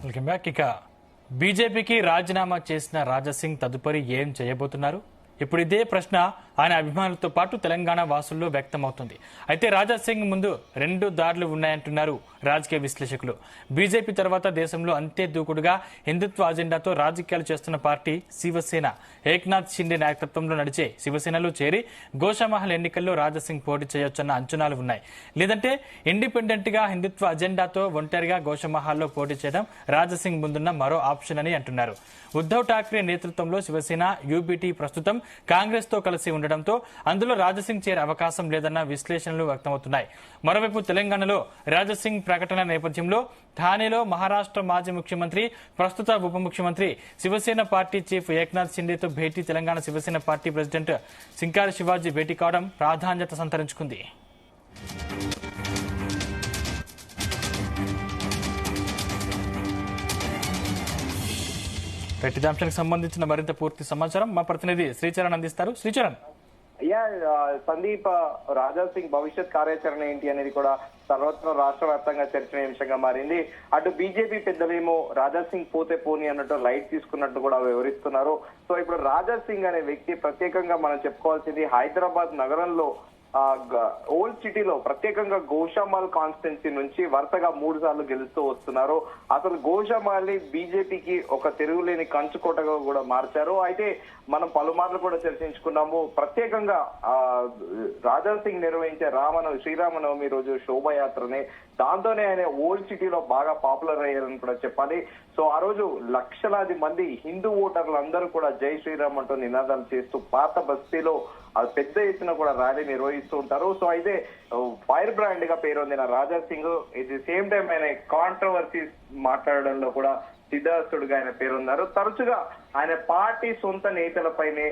Welcome back. ఇక బీజేపీకి రాజీనామా చేసిన రాజాసింగ్ తదుపరి ఏం చేయబోతున్నారు? ఇప్పుడు ఇదే ప్రశ్న ఆయన అభిమానులతో పాటు తెలంగాణ వాసుల్లో వ్యక్తమవుతుంది. అయితే రాజాసింగ్ ముందు రెండు దారులు ఉన్నాయంటున్నారు రాజకీయ విశ్లేషకులు. బీజేపీ తర్వాత దేశంలో అంతే దూకుడుగా హిందుత్వ అజెండాతో రాజకీయాలు చేస్తున్న పార్టీ శివసేన. ఏక్నాథ్ షిండే నాయకత్వంలో నడిచే శివసేనలో చేరి గోషామహల్ ఎన్నికల్లో రాజాసింగ్ పోటీ చేయొచ్చన్న అంచనాలు ఉన్నాయి. లేదంటే ఇండిపెండెంట్ గా హిందుత్వ అజెండాతో ఒంటరిగా గోషామహల్లో పోటీ చేయడం రాజాసింగ్ ముందున్న మరో ఆప్షన్ అని అంటున్నారు. ఉద్దవ్ ఠాక్రే నేతృత్వంలో శివసేన యూబీటీ ప్రస్తుతం కాంగ్రెస్ తో కలిసి ఉండడంతో అందులో రాజాసింగ్ చేరే అవకాశం లేదన్న విశ్లేషణలు వ్యక్తమవుతున్నాయి. మరోవైపు తెలంగాణలో రాజాసింగ్ ప్రకటన నేపథ్యంలో థానేలో మహారాష్ట్ర మాజీ ముఖ్యమంత్రి, ప్రస్తుత ఉప ముఖ్యమంత్రి, శివసేన పార్టీ చీఫ్ ఏక్నాథ్ షిండేతో భేటీ తెలంగాణ శివసేన పార్టీ ప్రెసిడెంట్ సింకారి శివాజీ భేటీ కావడం ప్రాధాన్యత సంతరించుకుంది. ఇదే అంశానికి సంబంధించిన మరింత పూర్తి సమాచారం మా ప్రతినిధి శ్రీచరణ్ అందిస్తారు. శ్రీచరణ్. అయ్యా సందీప్, రాజాసింగ్ భవిష్యత్ కార్యాచరణ ఏంటి అనేది కూడా సర్వత్ర రాష్ట్ర వ్యాప్తంగా చర్చనీయాంశంగా మారింది. అటు బీజేపీ పెద్దలేమో రాజాసింగ్ పోతే పోని అన్నట్టు లైట్ తీసుకున్నట్టు కూడా వివరిస్తున్నారు. సో ఇప్పుడు రాజాసింగ్ అనే వ్యక్తి ప్రత్యేకంగా మనం చెప్పుకోవాల్సింది హైదరాబాద్ నగరంలో ఓల్డ్ సిటీలో ప్రత్యేకంగా గోషామాల్ కాన్స్టిట్యున్సీ నుంచి వరుసగా 3 సార్లు గెలుస్తూ వస్తున్నారు. అసలు గోషామాల్ ని బీజేపీకి ఒక తిరుగులేని కంచుకోటగా కూడా మార్చారు. అయితే మనం పలుమార్లు కూడా చర్చించుకున్నాము. ప్రత్యేకంగా రాజాసింగ్ నిర్వహించే శ్రీరామనవమి రోజు శోభయాత్రని, దాంతోనే ఆయన ఓల్డ్ సిటీలో బాగా పాపులర్ అయ్యారని కూడా చెప్పాలి. సో ఆ రోజు లక్షలాది మంది హిందూ ఓటర్లు అందరూ కూడా జై శ్రీరామ్ అంటూ నినాదాలు చేస్తూ పాత బస్తీలో పెద్ద ఎత్తున కూడా ర్యాలీ నిర్వహిస్తూ ఉంటారు. సో అయితే ఫైర్ బ్రాండ్ గా పేరొందిన Raja Singh at the same time ఆయన కాంట్రవర్సీస్ మాట్లాడడంలో కూడా సిద్ధాస్తుడుగా ఆయన పేరున్నారు. తరచుగా ఆయన పార్టీ సొంత నేతలపైనే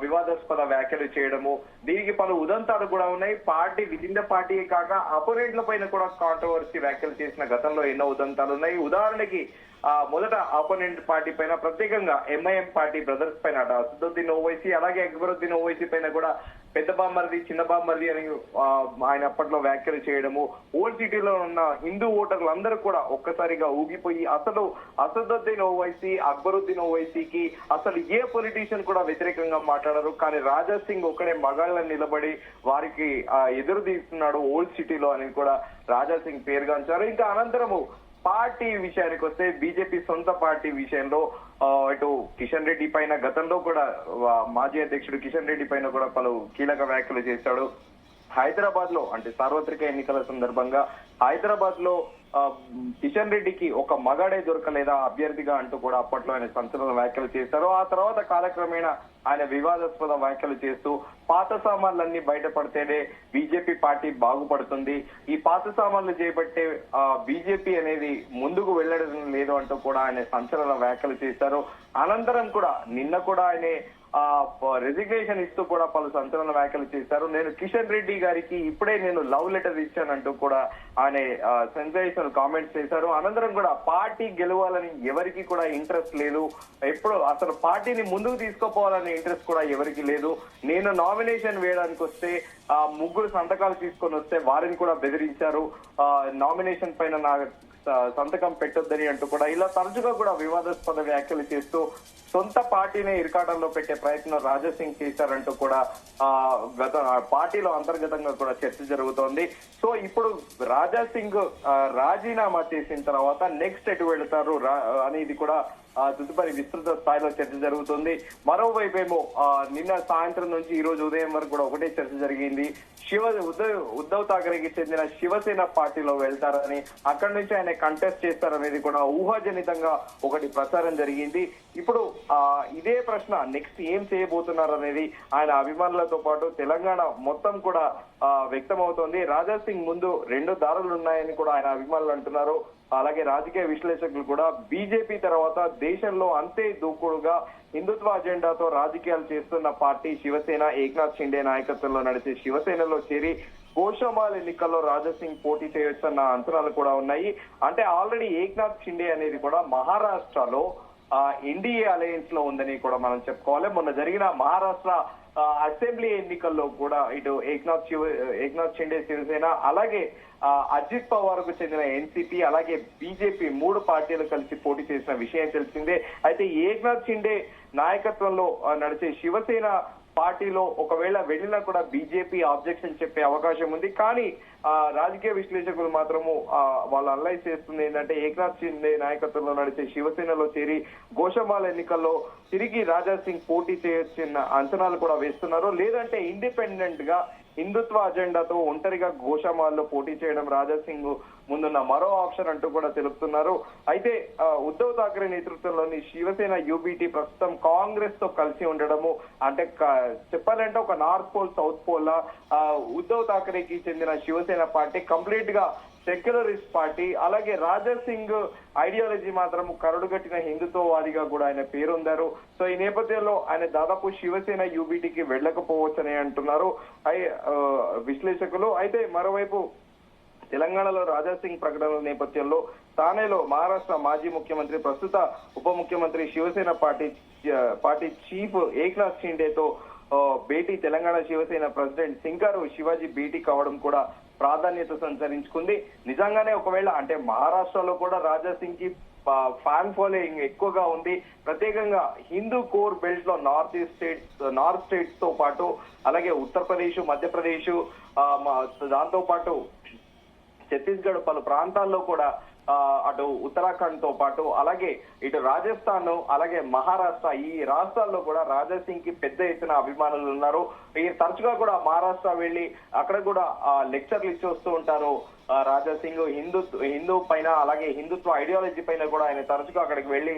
వివాదాస్పద వ్యాఖ్యలు చేయడము, దీనికి పలు ఉదంతాలు కూడా ఉన్నాయి. పార్టీ విధింద పార్టీ కాక అపోనెంట్ల పైన కూడా కాంట్రవర్సీ వ్యాఖ్యలు చేసిన గతంలో ఎన్నో ఉదంతాలు ఉన్నాయి. ఉదాహరణకి మొదట అపోనెంట్ పార్టీ పైన ప్రత్యేకంగా ఎంఐఎం పార్టీ బ్రదర్స్ పైన అసదుద్దీన్ ఓవైసీ, అలాగే అక్బరుద్దీన్ ఓవైసీ పైన కూడా పెద్ద బామ్మర్ది చిన్న బామ్మర్ది అని ఆయన అప్పట్లో వ్యాఖ్యలు చేయడము, ఓల్డ్ సిటీలో ఉన్న హిందూ ఓటర్లు అందరూ కూడా ఒక్కసారిగా ఊగిపోయి అసలు అసదుద్దీన్ ఓవైసీ, అక్బరుద్దీన్ ఓవైసీకి అసలు ఏ పొలిటీషియన్ కూడా వ్యతిరేకంగా మాట్లాడరు. కానీ రాజాసింగ్ ఒక్కడే మగాళ్ళని నిలబడి వారికి ఎదురు తీస్తున్నాడు ఓల్డ్ సిటీలో అని కూడా రాజాసింగ్ పేరుగాంచారు. ఇంకా అనంతరము పార్టీ విషయానికి వస్తే బీజేపీ సొంత పార్టీ విషయంలో ఇటు కిషన్ రెడ్డి పైన గతంలో కూడా మాజీ అధ్యక్షుడు కిషన్ రెడ్డి పైన కూడా పలు కీలక వ్యాఖ్యలు చేశాడు. హైదరాబాద్ లో అంటే సార్వత్రిక ఎన్నికల సందర్భంగా హైదరాబాద్ లో కిషన్ రెడ్డికి ఒక మగాడే దొరకలేదా అభ్యర్థిగా అంటూ కూడా అప్పట్లో ఆయన సంచలన వ్యాఖ్యలు చేశారు. ఆ తర్వాత కాలక్రమేణా ఆయన వివాదాస్పద వ్యాఖ్యలు చేస్తూ పాత సామాన్లన్నీ బయటపడితేనే బీజేపీ పార్టీ బాగుపడుతుంది, ఈ పాత సామాన్లు చేపట్టే బీజేపీ అనేది ముందుకు వెళ్ళడం లేదు అంటూ కూడా ఆయన సంచలన వ్యాఖ్యలు చేశారు. అనంతరం కూడా నిన్న కూడా ఆయన రెసిగ్నేషన్ ఇస్తూ కూడా పలు సంచలన వ్యాఖ్యలు చేశారు. నేను కిషన్ రెడ్డి గారికి ఇప్పుడే నేను లవ్ లెటర్ ఇచ్చానంటూ కూడా ఆయన సెన్సేషనల్ కామెంట్స్ చేశారు. అనంతరం కూడా పార్టీ గెలవాలని ఎవరికి కూడా ఇంట్రెస్ట్ లేదు, ఎప్పుడు అసలు పార్టీని ముందుకు తీసుకోపోవాలనే ఇంట్రెస్ట్ కూడా ఎవరికి లేదు. నేను నామినేషన్ వేయడానికి వస్తే 3 సంతకాలు తీసుకొని వస్తే వారిని కూడా బెదిరించారు, నామినేషన్ పైన నా సంతకం పెట్టొద్దని అంటూ కూడా ఇలా తరచుగా కూడా వివాదాస్పద వ్యాఖ్యలు చేస్తూ సొంత పార్టీని ఇరకాటంలో పెట్టే ప్రయత్నం రాజాసింగ్ చేశారంటూ కూడా గత పార్టీలో అంతర్గతంగా కూడా చర్చ జరుగుతోంది. సో ఇప్పుడు రాజాసింగ్ రాజీనామా చేసిన తర్వాత నెక్స్ట్ ఎటు వెళతారు అనేది కూడా తదుపరి విస్తృత స్థాయిలో చర్చ జరుగుతుంది. మరోవైపు ఏమో నిన్న సాయంత్రం నుంచి ఈ రోజు ఉదయం వరకు కూడా ఒకటే చర్చ జరిగింది. ఉద్దవ్ ఠాక్రేకి చెందిన శివసేన పార్టీలో వెళ్తారని, అక్కడి నుంచి ఆయన కంటెస్ట్ చేస్తారనేది కూడా ఊహాజనితంగా ఒకటి ప్రచారం జరిగింది. ఇప్పుడు ఇదే ప్రశ్న నెక్స్ట్ ఏం చేయబోతున్నారు అనేది ఆయన అభిమానులతో పాటు తెలంగాణ మొత్తం కూడా వ్యక్తమవుతోంది. రాజాసింగ్ ముందు 2 దారులు ఉన్నాయని కూడా ఆయన అభిమానులు అంటున్నారు. అలాగే రాజకీయ విశ్లేషకులు కూడా బీజేపీ తర్వాత దేశంలో అంతే దూకుడుగా హిందుత్వ అజెండాతో రాజకీయాలు చేస్తున్న పార్టీ శివసేన, ఏక్నాథ్ షిండే నాయకత్వంలో నడిచే శివసేనలో చేరి గోషామాల్ ఎన్నికల్లో రాజాసింగ్ పోటీ చేయొచ్చన్న అంచనాలు కూడా ఉన్నాయి. అంటే ఆల్రెడీ ఏక్నాథ్ షిండే అనేది కూడా మహారాష్ట్రలో ఎన్డీఏ అలయన్స్ లో ఉందని కూడా మనం చెప్పుకోవాలి. మొన్న జరిగిన మహారాష్ట్ర అసెంబ్లీ ఎన్నికల్లో కూడా ఇటు ఏక్నాథ్ షిండే శివసేన అలాగే అజిత్ పవార్ కు చెందిన ఎన్సీపీ అలాగే బీజేపీ 3 పార్టీలు కలిసి పోటీ చేసిన విషయం తెలిసిందే. అయితే ఏక్నాథ్ షిండే నాయకత్వంలో నడిచే శివసేన పార్టీలో ఒకవేళ వెళ్ళినా కూడా బీజేపీ ఆబ్జెక్షన్ చెప్పే అవకాశం ఉంది. కానీ రాజకీయ విశ్లేషకులు మాత్రము వాళ్ళు అనలైజ్ చేస్తుంది ఏంటంటే ఏక్నాథ్ షిండే నాయకత్వంలో నడిచే శివసేనలో చేరి గోషమాల ఎన్నికల్లో తిరిగి రాజా సింగ్ పోటీ చేయొచ్చన్న అంచనాలు కూడా వేస్తున్నారు. లేదంటే ఇండిపెండెంట్ గా హిందుత్వ అజెండాతో ఒంటరిగా గోషామాల్లో పోటీ చేయడం రాజా సింగ్ ముందున్న మరో ఆప్షన్ అంటూ కూడా తెలుపుతున్నారు. అయితే ఉద్ధవ్ ఠాక్రే నేతృత్వంలోని శివసేన యూబీటీ ప్రస్తుతం కాంగ్రెస్ తో కలిసి ఉండడము అంటే చెప్పాలంటే ఒక north pole south pole Uddhav ఠాక్రేకి చెందిన శివసేన పార్టీ కంప్లీట్ గా సెక్యులరిస్ట్ పార్టీ. అలాగే రాజా సింగ్ ఐడియాలజీ మాత్రం కరడుగట్టిన హిందుత్వవాదిగా కూడా ఆయన పేరొందారు. సో ఈ నేపథ్యంలో ఆయన దాదాపు శివసేన యూబీటీకి వెళ్ళకపోవచ్చని అంటున్నారు విశ్లేషకులు. అయితే మరోవైపు తెలంగాణలో రాజా సింగ్ ప్రకటనల నేపథ్యంలో తానేలో మహారాష్ట్ర మాజీ ముఖ్యమంత్రి ప్రస్తుత ఉప ముఖ్యమంత్రి శివసేన పార్టీ చీఫ్ ఏక్నాథ్ షిండేతో భేటీ తెలంగాణ శివసేన ప్రెసిడెంట్ సింగారు శివాజీ భేటీ కావడం కూడా ప్రాధాన్యత సంతరించుకుంది. నిజంగానే ఒకవేళ అంటే మహారాష్ట్రలో కూడా రాజా సింగ్ కి ఫ్యాన్ ఫాలోయింగ్ ఎక్కువగా ఉంది. ప్రత్యేకంగా హిందూ కోర్ బెల్ట్ లో నార్త్ స్టేట్స్ తో పాటు అలాగే ఉత్తరప్రదేశ్ మధ్యప్రదేశ్ దాంతో పాటు ఛత్తీస్గఢ్ పలు ప్రాంతాల్లో కూడా అటు ఉత్తరాఖండ్ తో పాటు అలాగే ఇటు రాజస్థాన్ అలాగే మహారాష్ట్ర ఈ రాష్ట్రాల్లో కూడా రాజా సింగ్ కి పెద్ద ఎత్తున అభిమానులు ఉన్నారు. ఈ తరచుగా కూడా మహారాష్ట్ర వెళ్లి అక్కడ కూడా లెక్చర్లు ఇచ్చి వస్తూ ఉంటారు. రాజా సింగ్ హిందూ పైన అలాగే హిందుత్వ ఐడియాలజీ పైన కూడా ఆయన తరచుగా అక్కడికి వెళ్లి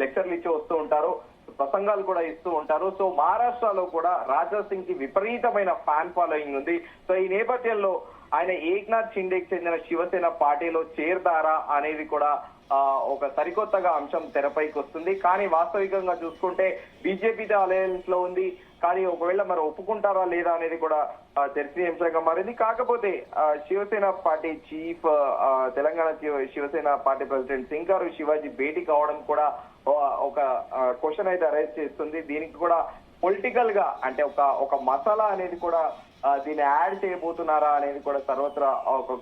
లెక్చర్లు ఇచ్చి వస్తూ ఉంటారు, ప్రసంగాలు కూడా ఇస్తూ ఉంటారు. సో మహారాష్ట్రలో కూడా రాజా సింగ్ కి విపరీతమైన ఫ్యాన్ ఫాలోయింగ్ ఉంది. సో ఈ నేపథ్యంలో ఆయన ఏక్నాథ్ షిండేకి చెందిన శివసేన పార్టీలో చేరతారా అనేది కూడా ఒక సరికొత్తగా అంశం తెరపైకి వస్తుంది. కానీ వాస్తవికంగా చూసుకుంటే బీజేపీతో అలయన్స్ లో ఉంది. కానీ ఒకవేళ మరి ఒప్పుకుంటారా లేదా అనేది కూడా చర్చనీయాంశంగా మారింది. కాకపోతే Shiv Sena party chief Telangana Shiv Sena party president Singaru Shivaji భేటీ కావడం కూడా ఒక క్వశ్చన్ అయితే అరైజ్ చేస్తుంది. దీనికి కూడా పొలిటికల్ గా అంటే ఒక మసాలా అనేది కూడా దీన్ని యాడ్ చేయబోతున్నారా అనేది కూడా సర్వత్రా ఒక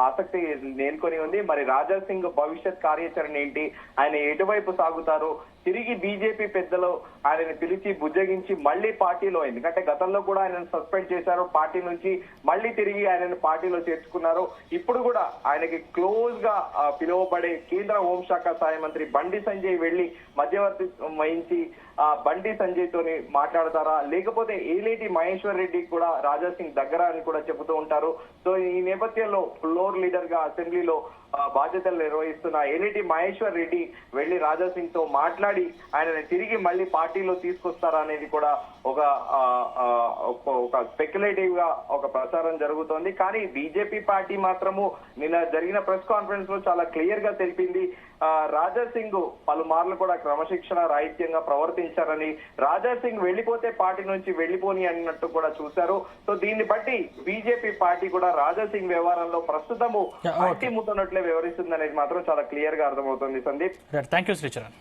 ఆసక్తి నెలకొని ఉంది. మరి రాజా సింగ్ భవిష్యత్ కార్యాచరణ ఏంటి, ఆయన ఎటువైపు సాగుతారు, తిరిగి బీజేపీ పెద్దలు ఆయనని పిలిచి బుజ్జగించి మళ్లీ పార్టీలో, ఎందుకంటే గతంలో కూడా ఆయనను సస్పెండ్ చేశారు పార్టీ నుంచి, మళ్లీ తిరిగి ఆయనను పార్టీలో చేర్చుకున్నారు. ఇప్పుడు కూడా ఆయనకి క్లోజ్ గా పిలువబడే కేంద్ర హోంశాఖ సహాయ మంత్రి బండి సంజయ్ వెళ్లి మధ్యవర్తి వహించి బండి సంజయ్ తోని మాట్లాడతారా, లేకపోతే ఏలేటి మహేశ్వర్ రెడ్డి కూడా రాజా సింగ్ దగ్గర అని కూడా చెబుతూ ఉంటారు. సో ఈ నేపథ్యంలో ఫ్లోర్ లీడర్ గా అసెంబ్లీలో బాధ్యతలు నిర్వహిస్తున్న ఏలేటి మహేశ్వర్ రెడ్డి వెళ్లి రాజా సింగ్ తో మాట్లాడి ఆయనని తిరిగి మళ్లీ పార్టీలో తీసుకొస్తారా అనేది కూడా ఒక స్పెక్యులేటివ్ గా ఒక ప్రచారం జరుగుతోంది. కానీ బీజేపీ పార్టీ మాత్రము నిన్న జరిగిన ప్రెస్ కాన్ఫరెన్స్ లో చాలా క్లియర్ గా తెలిపింది, రాజా సింగ్ పలుమార్లు కూడా క్రమశిక్షణ రాహిత్యంగా ప్రవర్తించారని, రాజా సింగ్ వెళ్లిపోతే పార్టీ నుంచి వెళ్లిపోని అన్నట్టు కూడా చూశారు. సో దీన్ని బట్టి బీజేపీ పార్టీ కూడా రాజా సింగ్ వ్యవహారంలో ప్రస్తుతము అట్టి ముట్టనట్లే వ్యవహరిస్తుంది అనేది మాత్రం చాలా క్లియర్ గా అర్థమవుతుంది. Sandeep, thank you Sricharan.